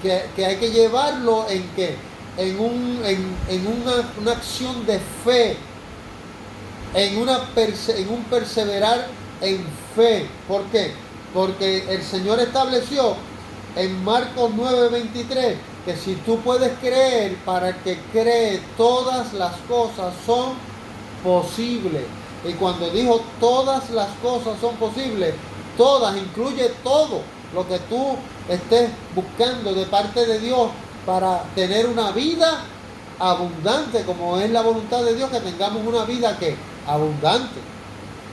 que hay que llevarlo en qué, en una acción de fe, en un perseverar en fe. ¿Por qué? Porque el Señor estableció en Marcos 9:23 que si tú puedes creer, para el que cree todas las cosas son posibles. Y cuando dijo todas las cosas son posibles, todas incluye todo lo que tú estés buscando de parte de Dios para tener una vida abundante, como es la voluntad de Dios, que tengamos una vida que abundante.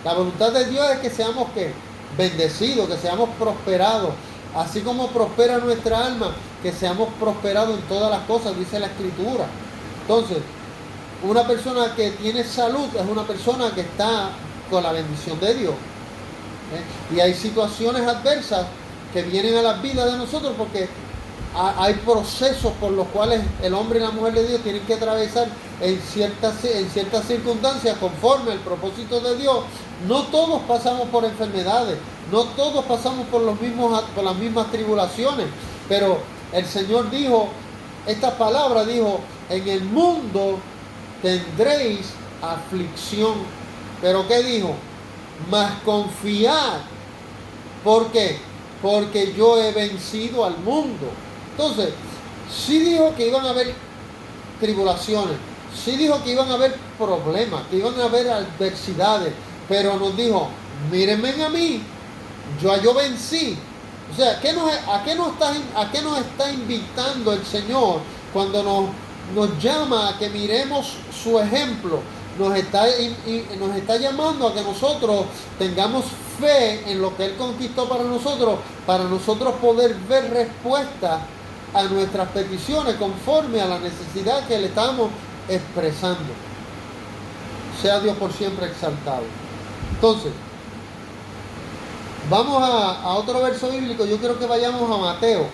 La voluntad de Dios es que seamos que bendecidos, que seamos prosperados, así como prospera nuestra alma, que seamos prosperados en todas las cosas, dice la Escritura. Entonces, una persona que tiene salud es una persona que está con la bendición de Dios. Y hay situaciones adversas que vienen a las vidas de nosotros porque hay procesos por los cuales el hombre y la mujer de Dios tienen que atravesar en ciertas circunstancias conforme al propósito de Dios. No todos pasamos por enfermedades, no todos pasamos por las mismas tribulaciones, pero el Señor dijo, esta palabra dijo, en el mundo tendréis aflicción. ¿Pero qué dijo? Mas confiad. ¿Por qué? Porque yo he vencido al mundo. Entonces, sí dijo que iban a haber tribulaciones, sí dijo que iban a haber problemas, que iban a haber adversidades, pero nos dijo, mírenme a mí, yo vencí. O sea, ¿a qué nos está invitando el Señor cuando nos llama a que miremos su ejemplo? Nos está llamando a que nosotros tengamos fe en lo que Él conquistó para nosotros poder ver respuesta a nuestras peticiones conforme a la necesidad que le estamos expresando. Sea Dios por siempre exaltado. Entonces, vamos a otro verso bíblico. Yo quiero que vayamos a Mateo,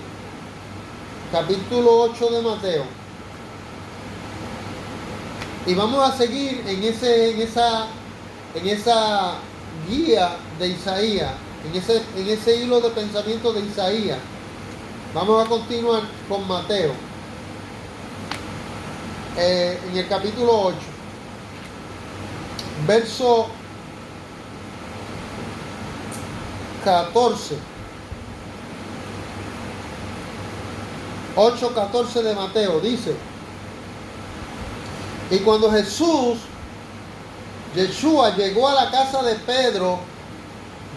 capítulo 8 de Mateo. Y vamos a seguir en esa guía de Isaías, en ese hilo de pensamiento de Isaías. Vamos a continuar con Mateo, en el capítulo 8, verso 14. 8:14 de Mateo dice: y cuando Yeshua llegó a la casa de Pedro,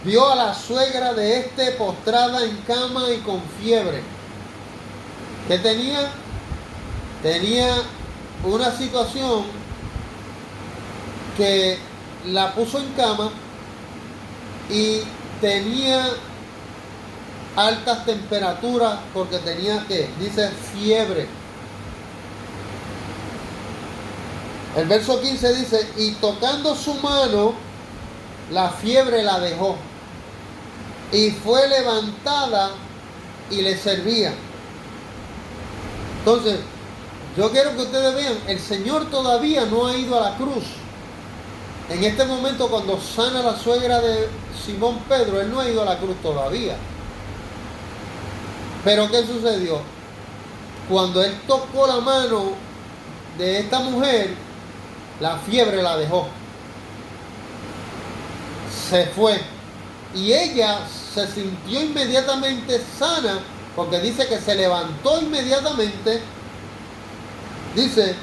vio a la suegra de este postrada en cama y con fiebre. ¿Qué tenía? Tenía una situación que la puso en cama y tenía altas temperaturas porque tenía, ¿qué? Dice fiebre. El verso 15 dice, y tocando su mano, la fiebre la dejó, y fue levantada y le servía. Entonces, yo quiero que ustedes vean, el Señor todavía no ha ido a la cruz. En este momento, cuando sana la suegra de Simón Pedro, Él no ha ido a la cruz todavía. Pero ¿qué sucedió? Cuando Él tocó la mano de esta mujer, la fiebre la dejó. Se fue. Y ella se sintió inmediatamente sana, porque dice que se levantó inmediatamente, dice,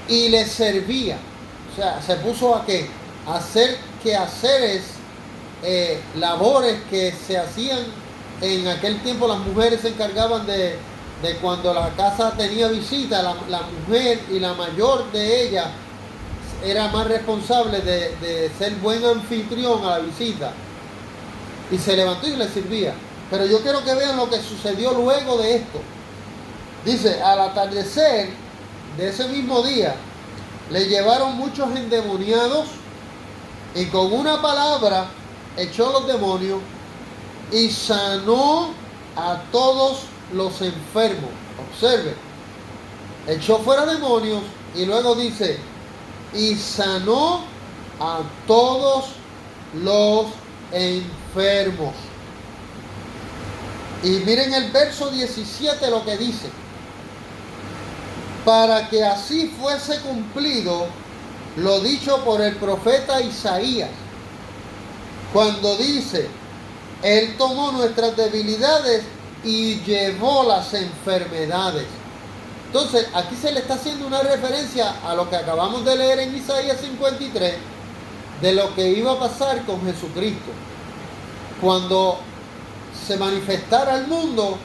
y le servía. O sea, se puso a qué? A hacer quehaceres, labores que se hacían en aquel tiempo. Las mujeres se encargaban de cuando la casa tenía visita, la mujer y la mayor de ellas era más responsable de ser buen anfitrión a la visita. Y se levantó y le servía. Pero yo quiero que vean lo que sucedió luego de esto. Dice, al atardecer de ese mismo día, le llevaron muchos endemoniados y con una palabra echó los demonios y sanó a todos los enfermos. Observe, echó fuera demonios y luego dice, y sanó a todos los enfermos. Y miren el verso 17 lo que dice. Para que así fuese cumplido lo dicho por el profeta Isaías, cuando dice, Él tomó nuestras debilidades y llevó las enfermedades. Entonces, aquí se le está haciendo una referencia a lo que acabamos de leer en Isaías 53, de lo que iba a pasar con Jesucristo, cuando se manifestara al mundo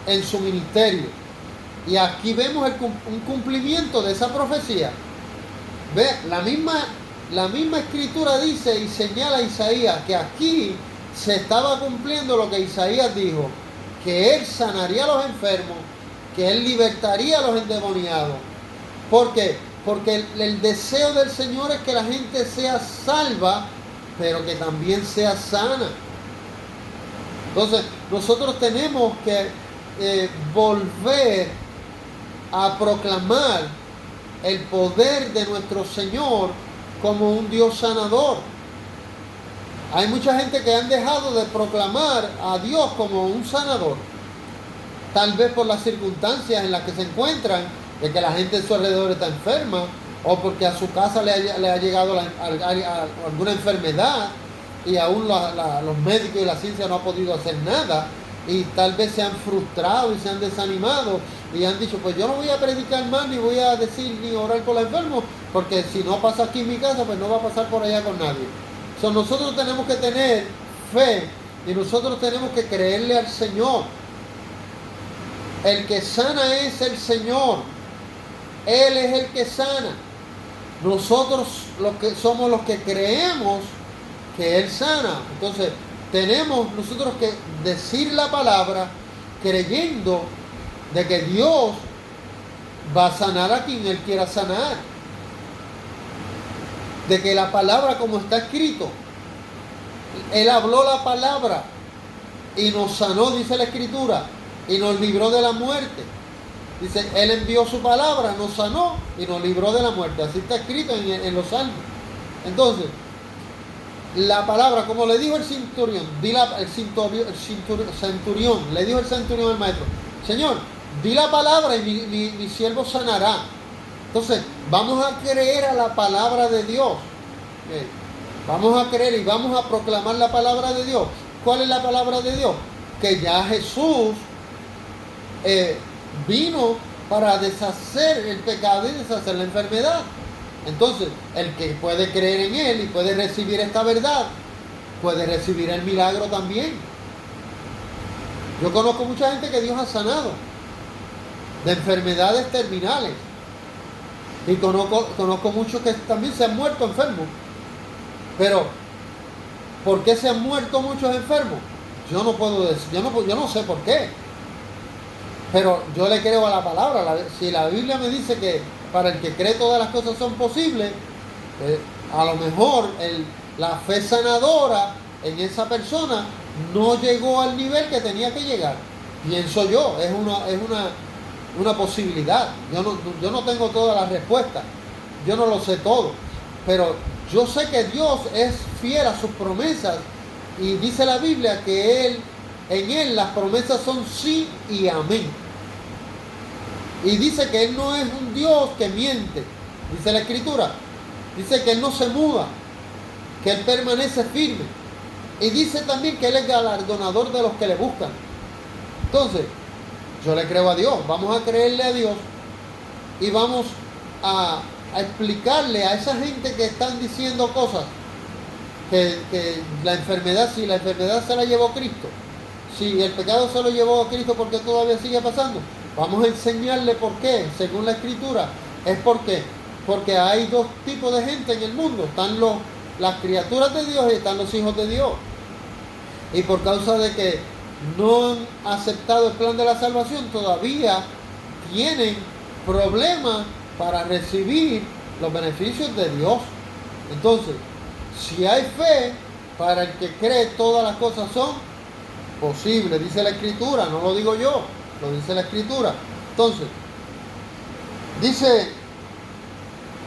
en su ministerio. Y aquí vemos un cumplimiento de esa profecía. Ve, la misma escritura dice y señala a Isaías que aquí se estaba cumpliendo lo que Isaías dijo, que Él sanaría a los enfermos, que Él libertaría a los endemoniados. ¿Por qué? Porque el deseo del Señor es que la gente sea salva, pero que también sea sana. Entonces, nosotros tenemos que volver a proclamar el poder de nuestro Señor como un Dios sanador. Hay mucha gente que han dejado de proclamar a Dios como un sanador, tal vez por las circunstancias en las que se encuentran, de que la gente en su alrededor está enferma, o porque a su casa le ha llegado alguna enfermedad y aún los médicos y la ciencia no han podido hacer nada, y tal vez se han frustrado y se han desanimado y han dicho, pues yo no voy a predicar más, ni voy a decir ni orar por los enfermos, porque si no pasa aquí en mi casa, pues no va a pasar por allá con nadie. Nosotros tenemos que tener fe y nosotros tenemos que creerle al Señor. El que sana es el Señor. Él es el que sana. Nosotros somos los que creemos que Él sana. Entonces, tenemos nosotros que decir la palabra creyendo de que Dios va a sanar a quien Él quiera sanar. De que la palabra, como está escrito, Él habló la palabra y nos sanó, dice la Escritura, y nos libró de la muerte. Dice, Él envió su palabra, nos sanó y nos libró de la muerte. Así está escrito en los Salmos. Entonces, la palabra, como le dijo el centurión, le dijo el centurión al maestro, Señor, di la palabra y mi siervo sanará. Entonces, vamos a creer a la palabra de Dios. Vamos a creer y vamos a proclamar la palabra de Dios. ¿Cuál es la palabra de Dios? Que ya Jesús vino para deshacer el pecado y deshacer la enfermedad. Entonces, el que puede creer en Él y puede recibir esta verdad, puede recibir el milagro también. Yo conozco mucha gente que Dios ha sanado de enfermedades terminales. Y conozco muchos que también se han muerto enfermos. Pero, ¿por qué se han muerto muchos enfermos? Yo no puedo decir, yo no sé por qué. Pero yo le creo a la palabra. Si la Biblia me dice que para el que cree todas las cosas son posibles, a lo mejor la fe sanadora en esa persona no llegó al nivel que tenía que llegar. Pienso yo, es una posibilidad. Yo no tengo todas las respuestas, yo no lo sé todo, pero yo sé que Dios es fiel a sus promesas y dice la Biblia que en Él las promesas son sí y amén. Y dice que Él no es un Dios que miente, dice la Escritura. Dice que Él no se muda, que Él permanece firme. Y dice también que Él es galardonador de los que le buscan. Entonces, yo le creo a Dios, vamos a creerle a Dios y vamos a explicarle a esa gente que están diciendo cosas, que la enfermedad, si la enfermedad se la llevó Cristo, si el pecado se lo llevó a Cristo, ¿por qué todavía sigue pasando? Vamos a enseñarle por qué, según la Escritura. Es porque hay dos tipos de gente en el mundo. Están las criaturas de Dios y están los hijos de Dios. Y por causa de que no han aceptado el plan de la salvación, todavía tienen problemas para recibir los beneficios de Dios. Entonces, si hay fe, para el que cree, todas las cosas son posibles, dice la Escritura, no lo digo yo, lo dice la Escritura. Entonces, dice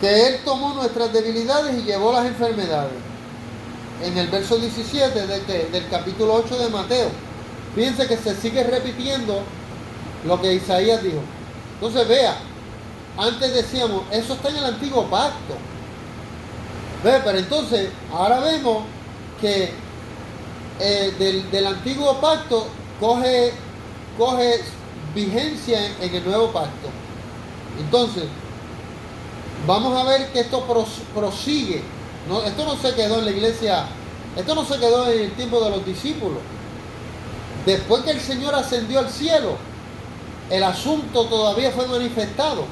que Él tomó nuestras debilidades y llevó las enfermedades. En el verso 17 del capítulo 8 de Mateo. Fíjense que se sigue repitiendo lo que Isaías dijo. Entonces vea, antes decíamos, eso está en el antiguo pacto. Ve, pero entonces, ahora vemos que del antiguo pacto coge vigencia en el nuevo pacto. Entonces, vamos a ver que esto prosigue. No, esto no se quedó en la iglesia, esto no se quedó en el tiempo de los discípulos. Después que el Señor ascendió al cielo, el asunto todavía fue manifestado.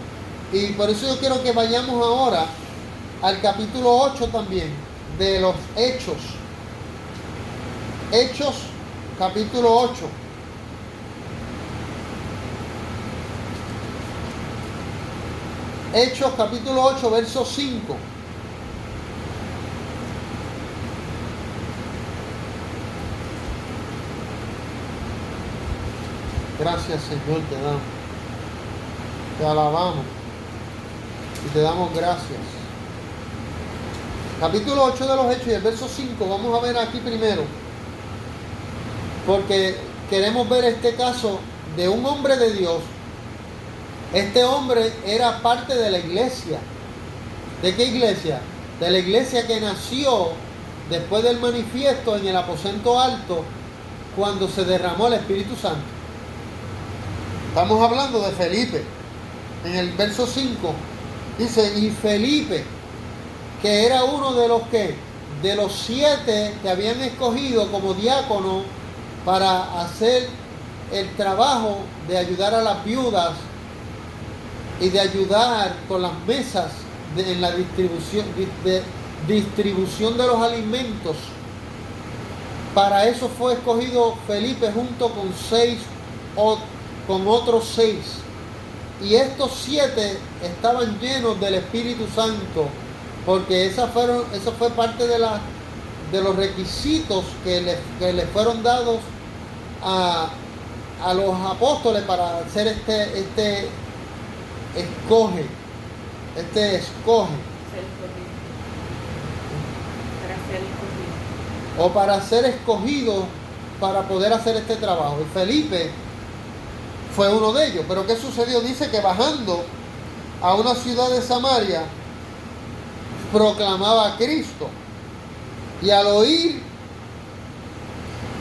Y por eso yo quiero que vayamos ahora al capítulo 8 también de los Hechos. Hechos, capítulo 8. Hechos, capítulo 8, verso 5. Gracias, Señor, te damos. Te alabamos y te damos gracias. Capítulo 8 de los Hechos y el verso 5. Vamos a ver aquí primero, porque queremos ver este caso de un hombre de Dios. Este hombre era parte de la iglesia. ¿De qué iglesia? De la iglesia que nació después del manifiesto en el aposento alto, cuando se derramó el Espíritu Santo. Estamos hablando de Felipe. En el verso 5 dice, y Felipe, que era uno de los de los 7 que habían escogido como diácono para hacer el trabajo de ayudar a las viudas y de ayudar con las mesas en la distribución de los alimentos. Para eso fue escogido Felipe junto con otros 6. Y estos 7 estaban llenos del Espíritu Santo, porque esa fue parte de los requisitos que le fueron dados a los apóstoles para hacer este escoge. O para ser escogido para poder hacer este trabajo. Y Felipe fue uno de ellos. Pero ¿qué sucedió? Dice que bajando a una ciudad de Samaria, proclamaba a Cristo. Y al oír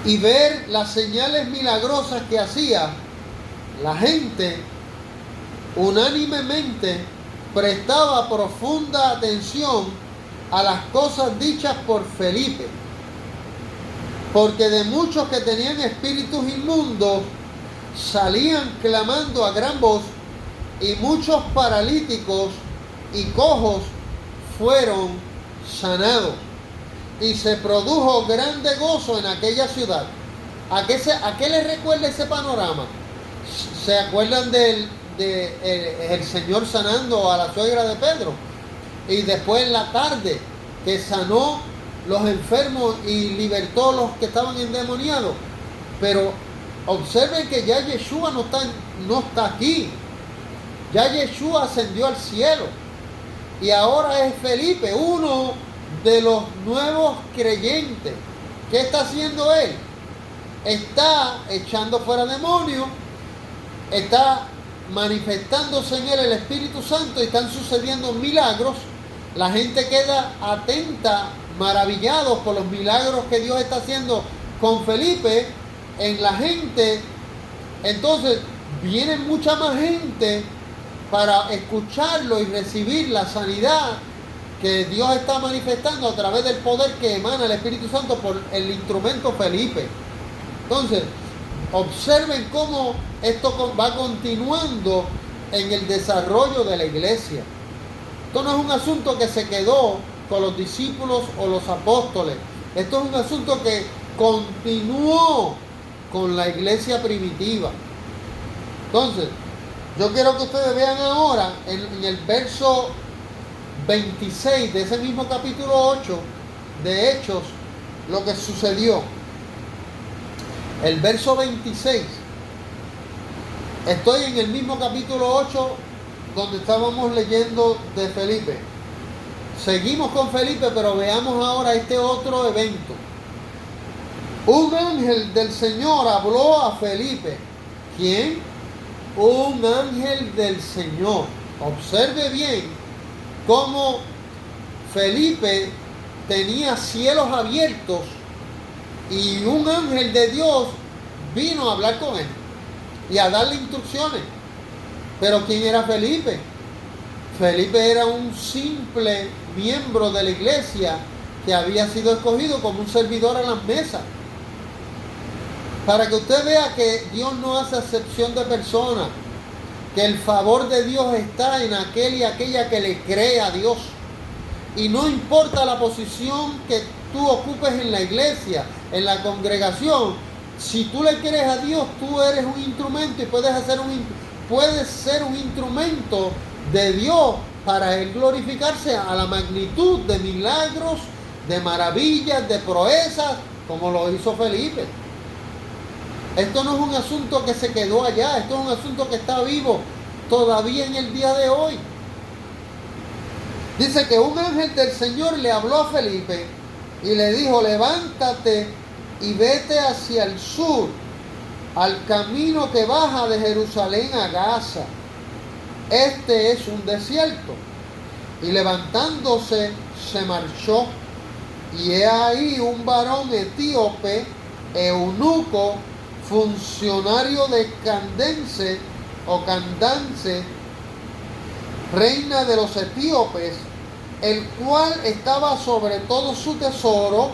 y ver las señales milagrosas que hacía, la gente unánimemente prestaba profunda atención a las cosas dichas por Felipe, porque de muchos que tenían espíritus inmundos salían clamando a gran voz, y muchos paralíticos y cojos fueron sanados, y se produjo grande gozo en aquella ciudad. ¿A qué le recuerda ese panorama? ¿Se acuerdan del el Señor sanando a la suegra de Pedro? Y después en la tarde que sanó los enfermos y libertó a los que estaban endemoniados. Pero observen que ya Yeshua no está aquí. Ya Yeshua ascendió al cielo. Y ahora es Felipe, uno de los nuevos creyentes. ¿Qué está haciendo él? Está echando fuera demonios, está manifestándose en él el Espíritu Santo y están sucediendo milagros. La gente queda atenta, maravillados por los milagros que Dios está haciendo con Felipe en la gente. Entonces viene mucha más gente para escucharlo y recibir la sanidad que Dios está manifestando a través del poder que emana el Espíritu Santo por el instrumento Felipe. Entonces, observen cómo esto va continuando en el desarrollo de la iglesia. Esto no es un asunto que se quedó con los discípulos o los apóstoles. Esto es un asunto que continuó con la iglesia primitiva. Entonces, yo quiero que ustedes vean ahora en el verso 26 de ese mismo capítulo 8 de Hechos lo que sucedió. El verso 26. Estoy en el mismo capítulo 8 donde estábamos leyendo de Felipe. Seguimos con Felipe, pero veamos ahora este otro evento. Un ángel del Señor habló a Felipe. ¿Quién? Un ángel del Señor. Observe bien cómo Felipe tenía cielos abiertos y un ángel de Dios vino a hablar con él y a darle instrucciones. Pero ¿quién era Felipe? Felipe era un simple miembro de la iglesia que había sido escogido como un servidor a las mesas. Para que usted vea que Dios no hace acepción de personas, que el favor de Dios está en aquel y aquella que le cree a Dios. Y no importa la posición que tú ocupes en la iglesia, en la congregación, si tú le crees a Dios, tú eres un instrumento y puedes ser un instrumento de Dios para Él glorificarse a la magnitud de milagros, de maravillas, de proezas, como lo hizo Felipe. Esto no es un asunto que se quedó allá, esto es un asunto que está vivo todavía en el día de hoy. Dice que un ángel del Señor le habló a Felipe y le dijo: levántate y vete hacia el sur, al camino que baja de Jerusalén a Gaza. Este es un desierto. Y levantándose se marchó, y he ahí un varón etíope, eunuco, funcionario de Candance, reina de los etíopes, el cual estaba sobre todo su tesoro,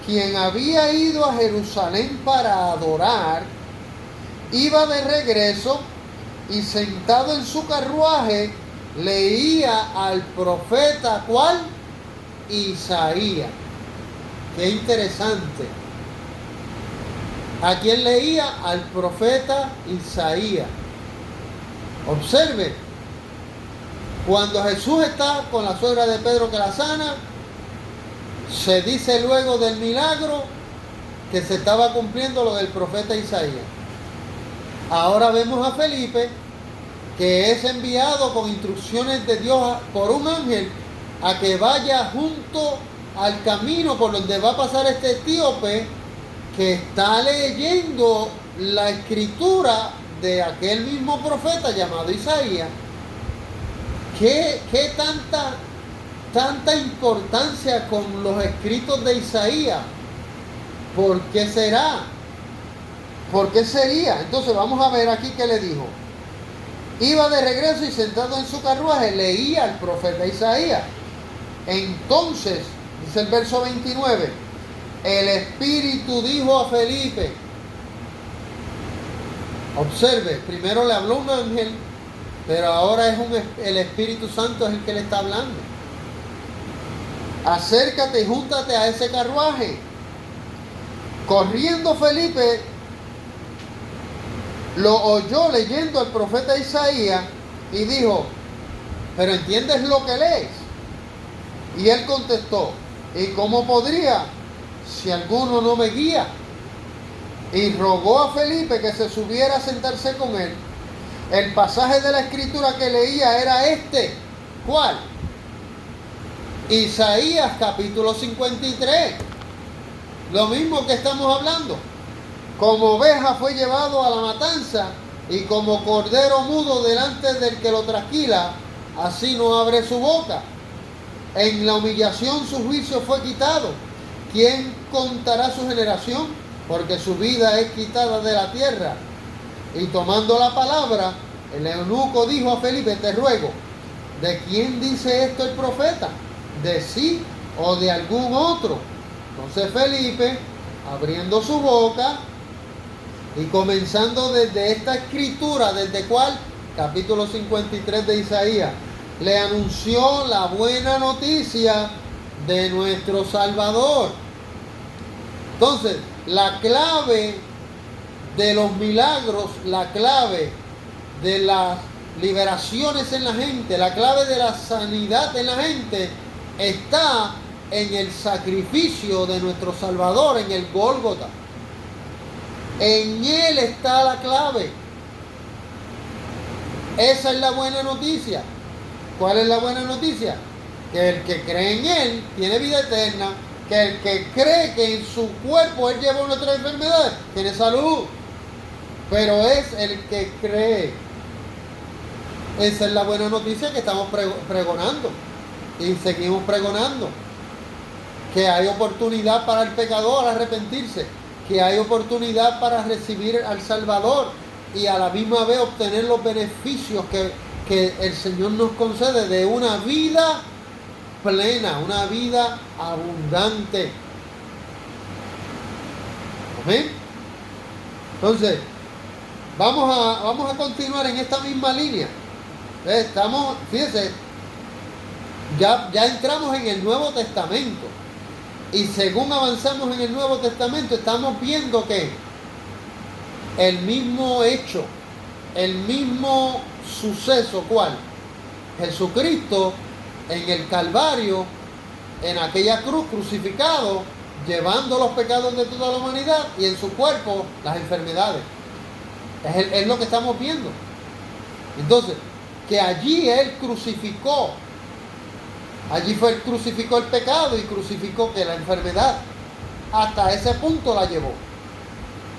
quien había ido a Jerusalén para adorar, iba de regreso y sentado en su carruaje leía al profeta, ¿cuál? Isaías. Qué interesante. ¿A quién leía? Al profeta Isaías. Observe, cuando Jesús está con la suegra de Pedro que la sana, se dice luego del milagro que se estaba cumpliendo lo del profeta Isaías. Ahora vemos a Felipe, que es enviado con instrucciones de Dios por un ángel a que vaya junto al camino por donde va a pasar este etíope, que está leyendo la escritura de aquel mismo profeta llamado Isaías. ¿Qué tanta importancia con los escritos de Isaías? ¿Por qué será? ¿Por qué sería? Entonces vamos a ver aquí qué le dijo. Iba de regreso y sentado en su carruaje leía al profeta Isaías. Entonces, dice el verso 29, el Espíritu dijo a Felipe. Observe, primero le habló un ángel, pero ahora el Espíritu Santo es el que le está hablando. Acércate y júntate a ese carruaje. Corriendo Felipe lo oyó leyendo al profeta Isaías y dijo: ¿pero entiendes lo que lees? Y él contestó: ¿y cómo podría si alguno no me guía? Y rogó a Felipe que se subiera a sentarse con él. El pasaje de la escritura que leía era este. ¿Cuál? Isaías capítulo 53. Lo mismo que estamos hablando. Como oveja fue llevado a la matanza, y como cordero mudo delante del que lo trasquila, así no abre su boca. En la humillación su juicio fue quitado. ¿Quién contará su generación? Porque su vida es quitada de la tierra. Y tomando la palabra, el eunuco dijo a Felipe: te ruego, ¿de quién dice esto el profeta? ¿De sí o de algún otro? Entonces Felipe, abriendo su boca y comenzando desde esta escritura, ¿desde cuál? Capítulo 53 de Isaías, le anunció la buena noticia de nuestro Salvador. Entonces, la clave de los milagros, la clave de las liberaciones en la gente, la clave de la sanidad en la gente, está en el sacrificio de nuestro Salvador, en el Gólgota. En Él está la clave. Esa es la buena noticia. ¿Cuál es la buena noticia? Que el que cree en Él tiene vida eterna, que el que cree que en su cuerpo Él llevó nuestras enfermedades, tiene salud. Pero es el que cree. Esa es la buena noticia que estamos pregonando. Y seguimos pregonando. Que hay oportunidad para el pecador arrepentirse. Que hay oportunidad para recibir al Salvador. Y a la misma vez obtener los beneficios que el Señor nos concede de una vida plena, una vida abundante. Amén. Entonces, vamos a continuar en esta misma línea. Estamos, fíjense, ya entramos en el Nuevo Testamento. Y según avanzamos en el Nuevo Testamento, estamos viendo que el mismo hecho, el mismo suceso, ¿cuál? Jesucristo en el Calvario, en aquella cruz, crucificado, llevando los pecados de toda la humanidad y en su cuerpo las enfermedades. Es lo que estamos viendo. Entonces, que allí Él crucificó, allí Él crucificó el pecado y crucificó que la enfermedad, hasta ese punto la llevó,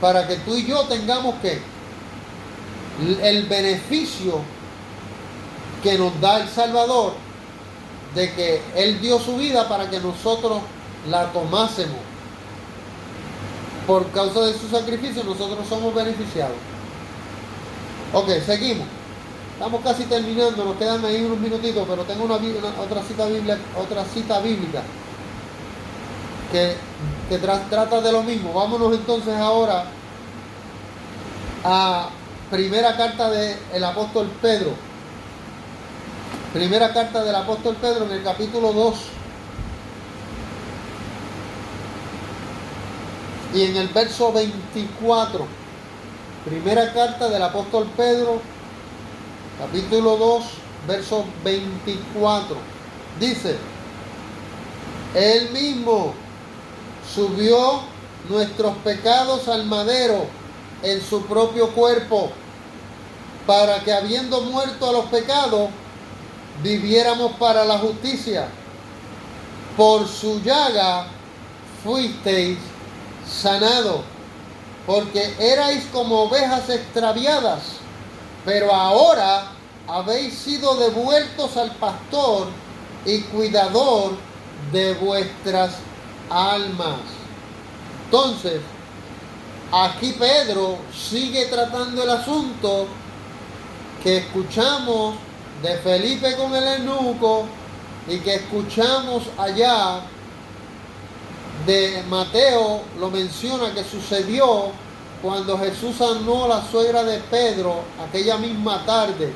para que tú y yo tengamos que el beneficio que nos da el Salvador, de que Él dio su vida para que nosotros la tomásemos. Por causa de su sacrificio nosotros somos beneficiados. Ok, seguimos. Estamos casi terminando, nos quedan ahí unos minutitos, pero tengo otra cita bíblica que trata de lo mismo. Vámonos entonces ahora a primera carta del apóstol Pedro. Primera carta del apóstol Pedro en el capítulo 2. Y en el verso 24. Primera carta del apóstol Pedro, capítulo 2, verso 24. Dice: Él mismo subió nuestros pecados al madero en su propio cuerpo, para que habiendo muerto a los pecados, viviéramos para la justicia. Por su llaga fuisteis sanados, porque erais como ovejas extraviadas, pero ahora habéis sido devueltos al pastor y cuidador de vuestras almas. Entonces, aquí Pedro sigue tratando el asunto que escuchamos de Felipe con el eunuco y que escuchamos allá de Mateo. Lo menciona que sucedió cuando Jesús sanó a la suegra de Pedro aquella misma tarde,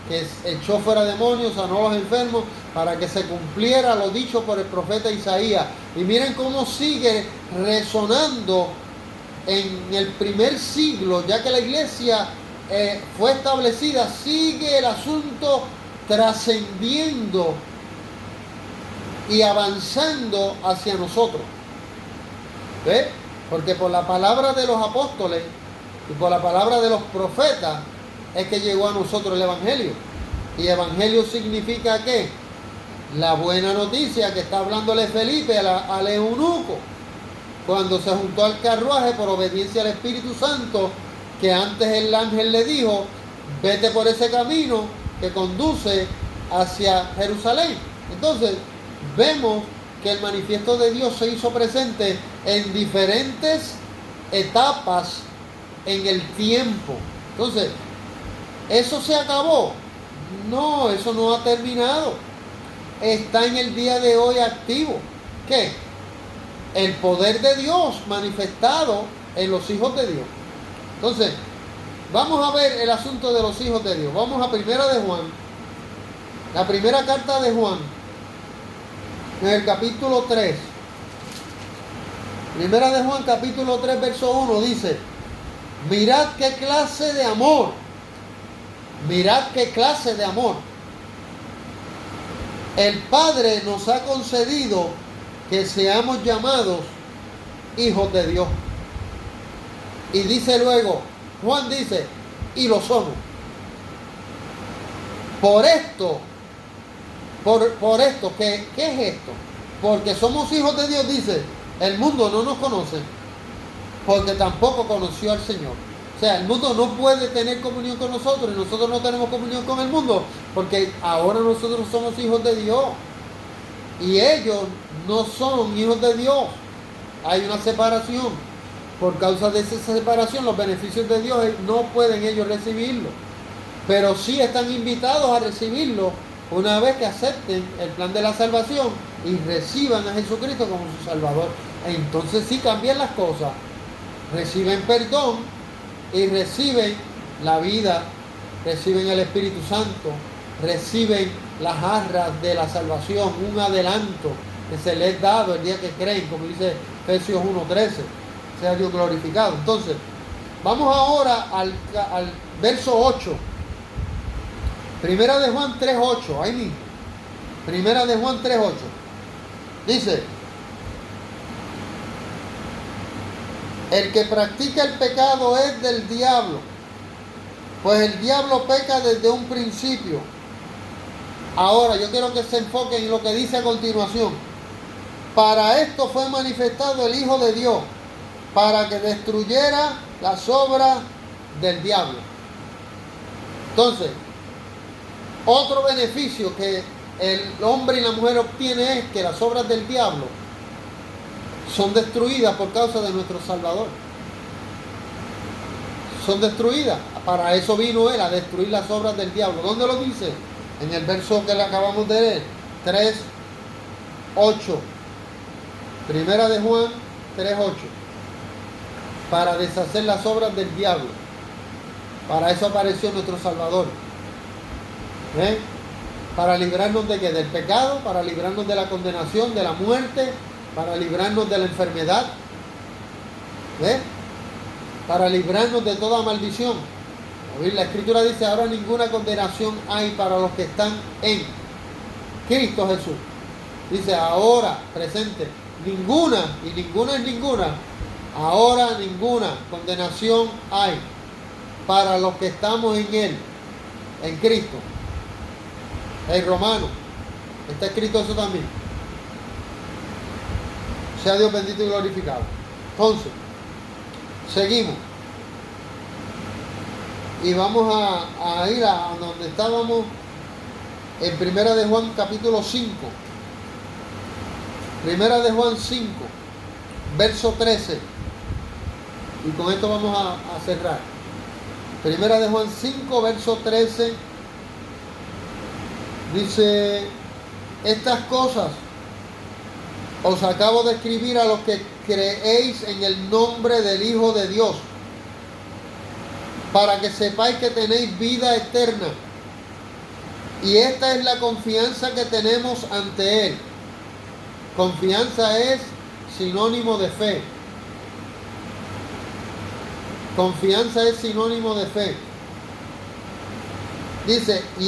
que echó fuera demonios, sanó a los enfermos, para que se cumpliera lo dicho por el profeta Isaías. Y miren cómo sigue resonando en el primer siglo, ya que la iglesia fue establecida, sigue el asunto trascendiendo y avanzando hacia nosotros. ¿Ve? Porque por la palabra de los apóstoles y por la palabra de los profetas es que llegó a nosotros el Evangelio. Y Evangelio significa ¿qué? La buena noticia que está hablándole Felipe al eunuco cuando se juntó al carruaje por obediencia al Espíritu Santo, que antes el ángel le dijo: vete por ese camino que conduce hacia Jerusalén. Entonces vemos que el manifiesto de Dios se hizo presente en diferentes etapas en el tiempo. Entonces, ¿eso se acabó? No, eso no ha terminado. Está en el día de hoy activo. ¿Qué? El poder de Dios manifestado en los hijos de Dios. Entonces, vamos a ver el asunto de los hijos de Dios. Vamos a Primera de Juan. La primera carta de Juan, en el capítulo 3. Primera de Juan, capítulo 3, verso 1, dice: mirad qué clase de amor. Mirad qué clase de amor el Padre nos ha concedido, que seamos llamados hijos de Dios. Y dice luego, Juan dice, y lo somos. Por esto, ¿qué es esto? porque somos hijos de Dios, dice, el mundo no nos conoce, porque tampoco conoció al Señor. O sea, el mundo no puede tener comunión con nosotros y nosotros no tenemos comunión con el mundo, porque ahora nosotros somos hijos de Dios y ellos no son hijos de Dios. Hay una separación. Por causa de esa separación, los beneficios de Dios no pueden ellos recibirlo, pero sí están invitados a recibirlo una vez que acepten el plan de la salvación y reciban a Jesucristo como su Salvador. Entonces sí cambian las cosas, reciben perdón y reciben la vida, reciben el Espíritu Santo, reciben las arras de la salvación, un adelanto que se les ha dado el día que creen, como dice Efesios 1:13. Sea Dios glorificado. Entonces, vamos ahora al verso 8. Primera de Juan 3:8, ahí mismo. Primera de Juan 3:8. Dice: el que practica el pecado es del diablo, pues el diablo peca desde un principio. Ahora, yo quiero que se enfoquen en lo que dice a continuación. Para esto fue manifestado el Hijo de Dios, para que destruyera las obras del diablo. Entonces, otro beneficio que el hombre y la mujer obtienen es que las obras del diablo son destruidas por causa de nuestro Salvador. Son destruidas. Para eso vino Él, a destruir las obras del diablo. ¿Dónde lo dice? En el verso que le acabamos de leer, 3:8. Primera de Juan 3:8. Para deshacer las obras del diablo. Para eso apareció nuestro Salvador. Para librarnos de qué? Del pecado, para librarnos de la condenación, de la muerte, para librarnos de la enfermedad, para librarnos de toda maldición. La Escritura dice: ahora ninguna condenación hay para los que están en Cristo Jesús. Dice ahora, presente, ninguna, y ninguna es ninguna. Ahora ninguna condenación hay para los que estamos en Él, en Cristo. En Romanos está escrito eso también. Sea Dios bendito y glorificado. Entonces, seguimos. Y vamos a ir a donde estábamos en Primera de Juan capítulo 5. Primera de Juan 5, verso 13. Y con esto vamos a cerrar. Primera de Juan 5, verso 13. Dice: estas cosas os acabo de escribir a los que creéis en el nombre del Hijo de Dios, para que sepáis que tenéis vida eterna. Y esta es la confianza que tenemos ante Él. Confianza es sinónimo de fe. Confianza es sinónimo de fe. Dice: y